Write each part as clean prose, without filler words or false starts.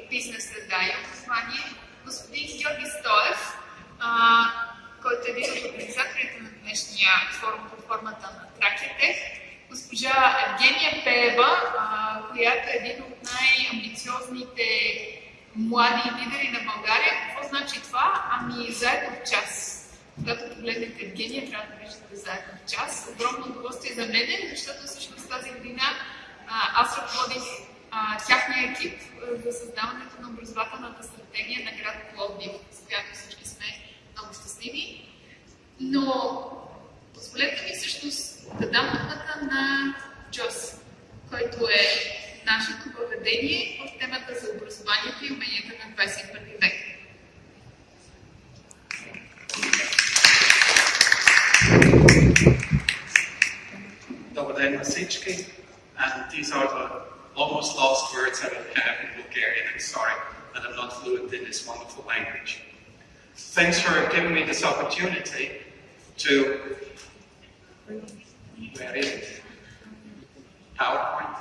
бизнеса дай образование, господин Георги Стоев, който е един от организаторите на днешния форум под формата на траките, госпожа Евгения Пеева, която е един от най-амбициозните млади лидери на България. Какво значи това? Ами заедно в час. Когато погледнете Евгения, трябва да виждате заедно в час. Огромно удоволствие за мен, защото всъщност тази година аз ръководих тяхния екип за създаването на образователната стратегия на град Пловдив, с която всички сме много щастливи. Но позволете ми всъщност да дам думата на Йос, който е нашето въведение в темата за образованието и уменията на 21 век. Добър ден на всички. And these are the almost lost words I will have in Bulgarian. I'm sorry that I'm not fluent in this wonderful language. Thanks for giving me this opportunity to... Where is it? PowerPoint?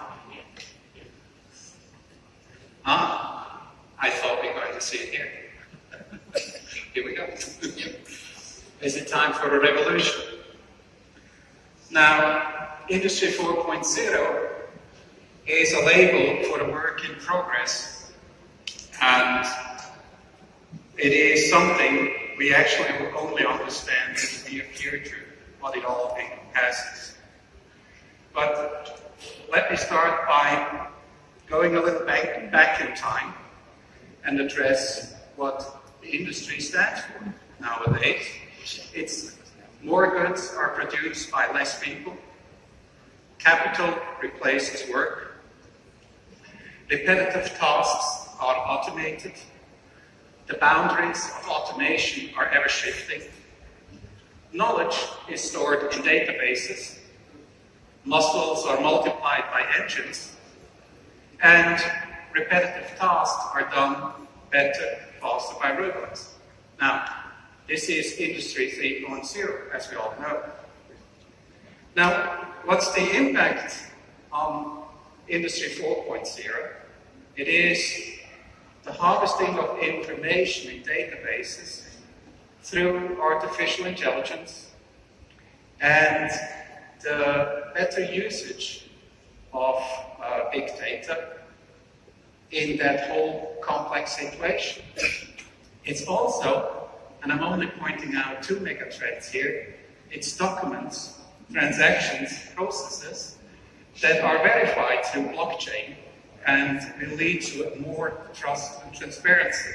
I thought we were going to see it here. Here we go. Is it time for a revolution? Now, Industry 4.0 is a label for a work in progress, and it is something we actually will only understand in the near future, what it all has. But let me start by going a little back in time and address what the industry stands for nowadays. It's more goods are produced by less people. Capital replaces work. Repetitive tasks are automated. The boundaries of automation are ever shifting. Knowledge is stored in databases. Muscles are multiplied by engines. And repetitive tasks are done better, faster by robots. Now, this is Industry 3.0, as we all know. Now, what's the impact on Industry 4.0? It is the harvesting of information in databases through artificial intelligence and the better usage of big data in that whole complex situation. It's also, and I'm only pointing out two megatrends here, it's documents, transactions, processes that are verified through blockchain and will lead to more trust and transparency,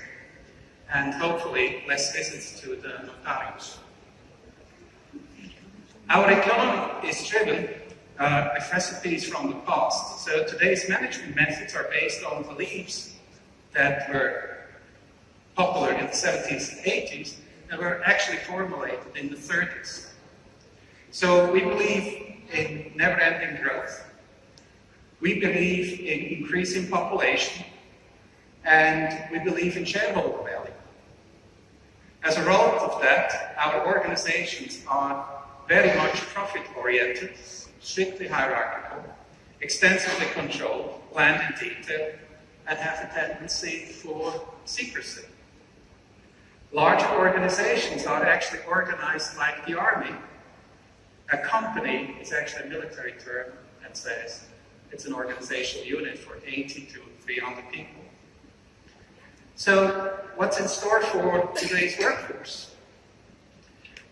and hopefully less visits to the notarius. Our economy is driven with recipes from the past, so today's management methods are based on beliefs that were popular in the 70s and 80s and were actually formulated in the 30s. So we believe in never-ending growth. We believe in increasing population, and we believe in shareholder value. As a result of that, our organizations are very much profit-oriented, strictly hierarchical, extensively controlled, planned in detail, and have a tendency for secrecy. Larger organizations are actually organized like the army. A company is actually a military term and says it's an organizational unit for 80 to 300 people. So what's in store for today's workforce?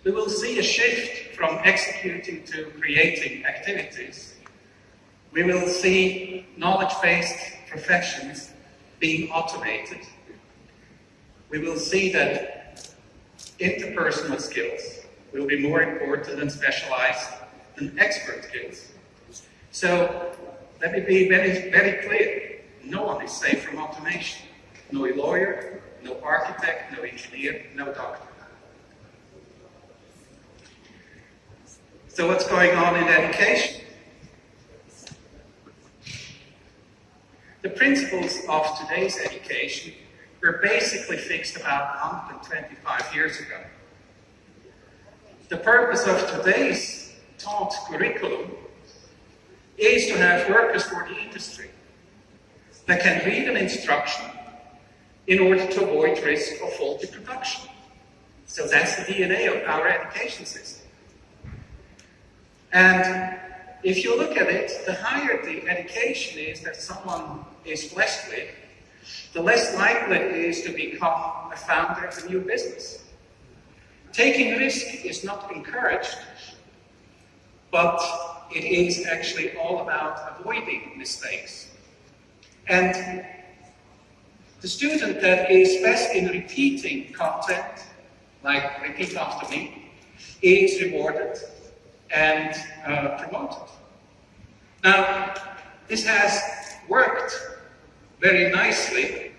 We will see a shift from executing to creating activities. We will see knowledge-based professions being automated. We will see that interpersonal skills will be more important and specialized than expert skills. So let me be very, very clear. No one is safe from automation. No lawyer, no architect, no engineer, no doctor. So what's going on in education? The principles of today's education were basically fixed about 125 years ago. The purpose of today's taught curriculum is to have workers for the industry. that can read an instruction in order to avoid risk of faulty production. So that's the DNA of our education system. And if you look at it, the higher the education is that someone is blessed with, the less likely it is to become a founder of a new business. Taking risk is not encouraged, but it is actually all about avoiding mistakes. And the student that is best in repeating content, like repeat after me, is rewarded and promoted. Now, this has worked very nicely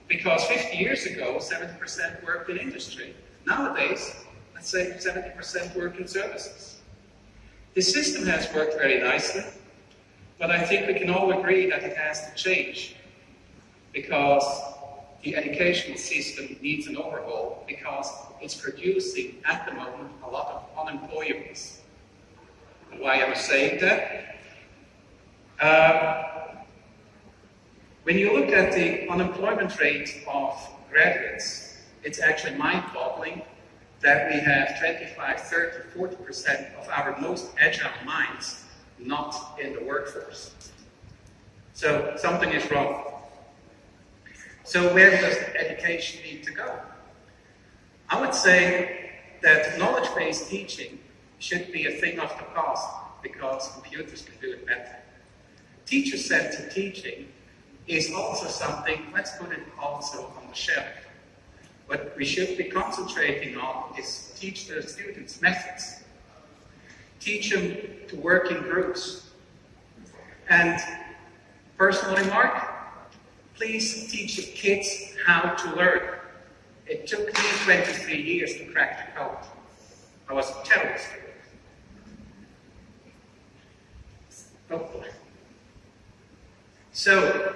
because 50 years ago, 70% worked in industry. Nowadays, let's say 70% work in services. This system has worked very nicely, but I think we can all agree that it has to change because the educational system needs an overhaul because it's producing, at the moment, a lot of unemployables. And why am I saying that? When you look at the unemployment rate of graduates, it's actually mind-boggling that we have 25, 30, 40% of our most agile minds not in the workforce. So something is wrong. So where does education need to go? I would say that knowledge-based teaching should be a thing of the past because computers can do it better. Teacher-centered teaching is also something, let's put it also on the shelf. What we should be concentrating on is teach the students methods. Teach them to work in groups. And personal remark, please teach the kids how to learn. It took me 23 years to crack the code. I was a terrible student. Oh. So,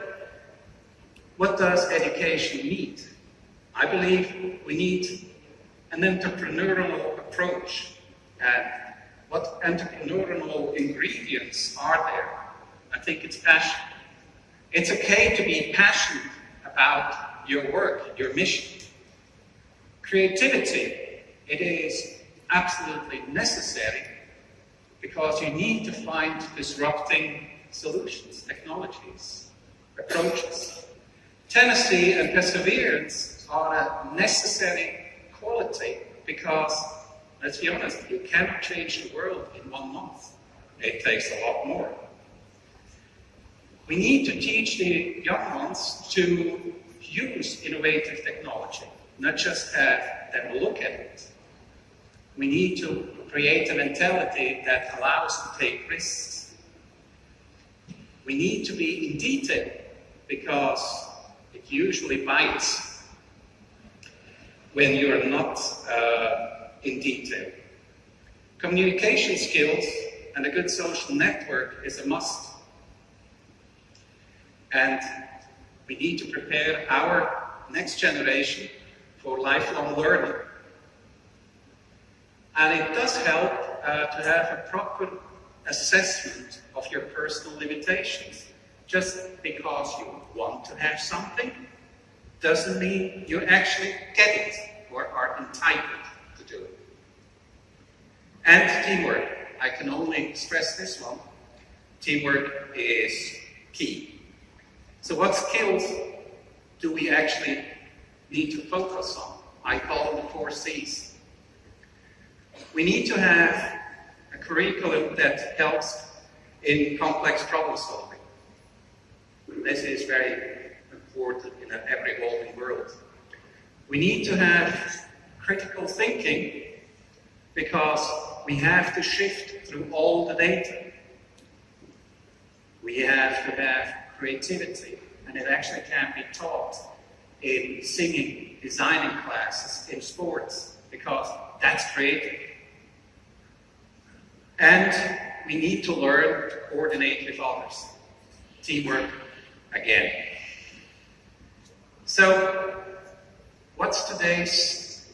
what does education need? I believe we need an entrepreneurial approach. And what entrepreneurial ingredients are there? I think it's passion. It's okay to be passionate about your work, your mission. Creativity, it is absolutely necessary because you need to find disrupting solutions, technologies, approaches. Tenacity and perseverance are a necessary quality because, let's be honest, you cannot change the world in 1 month. It takes a lot more. We need to teach the young ones to use innovative technology, not just have them look at it. We need to create a mentality that allows us to take risks. We need to be in detail because it usually bites when you're not in detail. Communication skills and a good social network is a must. And we need to prepare our next generation for lifelong learning. And it does help to have a proper assessment of your personal limitations. Just because you want to have something doesn't mean you actually get it or are entitled to do it. And teamwork. I can only stress this one. Teamwork is key. So what skills do we actually need to focus on? I call them the 4 C's. We need to have a curriculum that helps in complex problem solving. This is very important in an ever-evolving world. We need to have critical thinking because we have to shift through all the data. We have to have creativity, and it actually can be taught in singing, designing classes, in sports, because that's creative. And we need to learn to coordinate with others. Teamwork, again. So, what's today's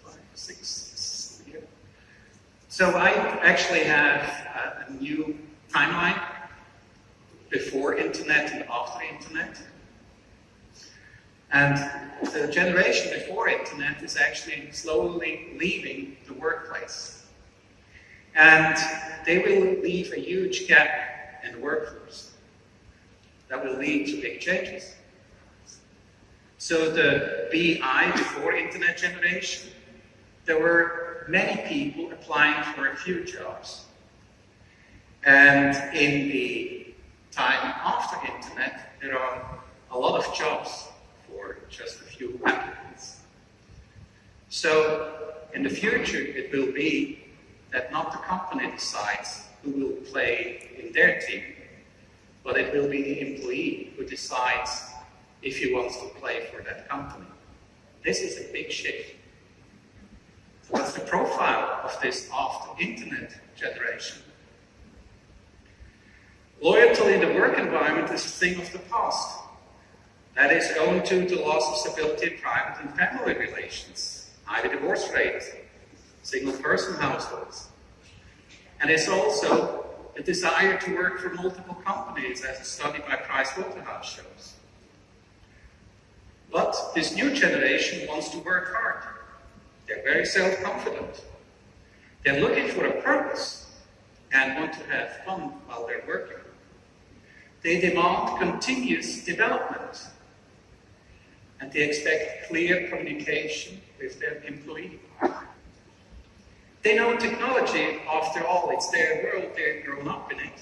5, 6 here? So I actually have a new timeline. before internet and after internet. And the generation before internet is actually slowly leaving the workplace. And they will leave a huge gap in the workforce that will lead to big changes. So the BI, before internet generation, there were many people applying for a few jobs. And in the time after internet, there are a lot of jobs for just a few applicants. So in the future, it will be that not the company decides who will play in their team, but it will be the employee who decides if he wants to play for that company. This is a big shift. What's the profile of this after internet generation? Loyalty in the work environment is a thing of the past. That is owing to the loss of stability in private and family relations, high divorce rate, single-person households. And it's also a desire to work for multiple companies, as a study by Pricewaterhouse shows. But this new generation wants to work hard. They're very self-confident. They're looking for a purpose and want to have fun while they're working. They demand continuous development. And they expect clear communication with their employee. They know technology, after all, it's their world, they've grown up in it.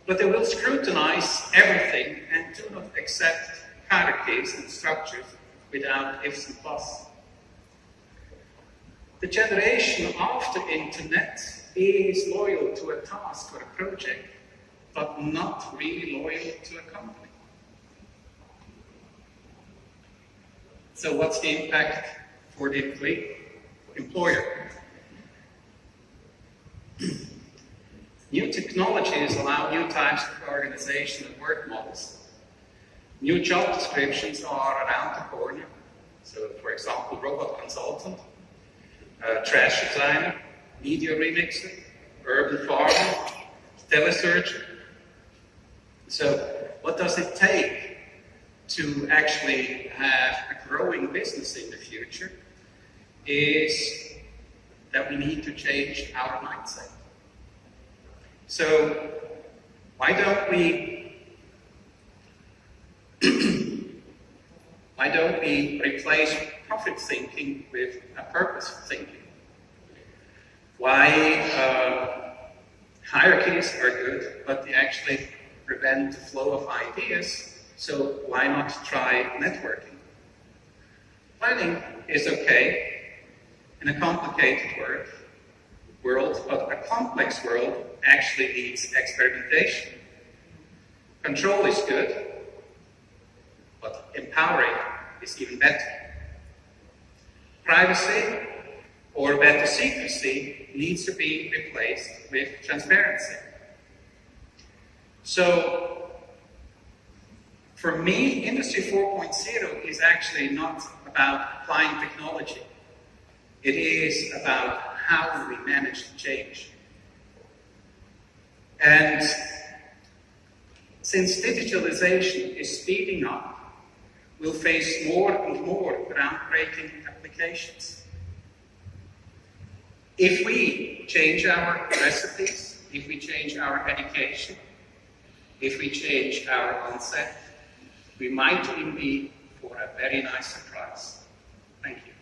But they will scrutinize everything and do not accept hierarchies and structures without ifs and buts. The generation after internet is loyal to a task or a project, but not really loyal to a company. So what's the impact for the employer? New technologies allow new types of organization and work models. New job descriptions are around the corner. So, for example, robot consultant, trash designer, media remixer, urban farmer, telesurgeon. So, what does it take to actually have a growing business in the future? Is that we need to change our mindset. So, why don't we replace profit thinking with a purpose thinking? Why hierarchies are good, but they actually prevent the flow of ideas, so why not try networking? Planning is okay in a complicated world, but a complex world actually needs experimentation. Control is good, but empowering is even better. Privacy, or better secrecy, needs to be replaced with transparency. So, for me, Industry 4.0 is actually not about applying technology. It is about how we manage the change. And since digitalization is speeding up, we'll face more and more groundbreaking applications. If we change our recipes, if we change our education, if we change our mindset, we might even be for a very nice surprise. Thank you.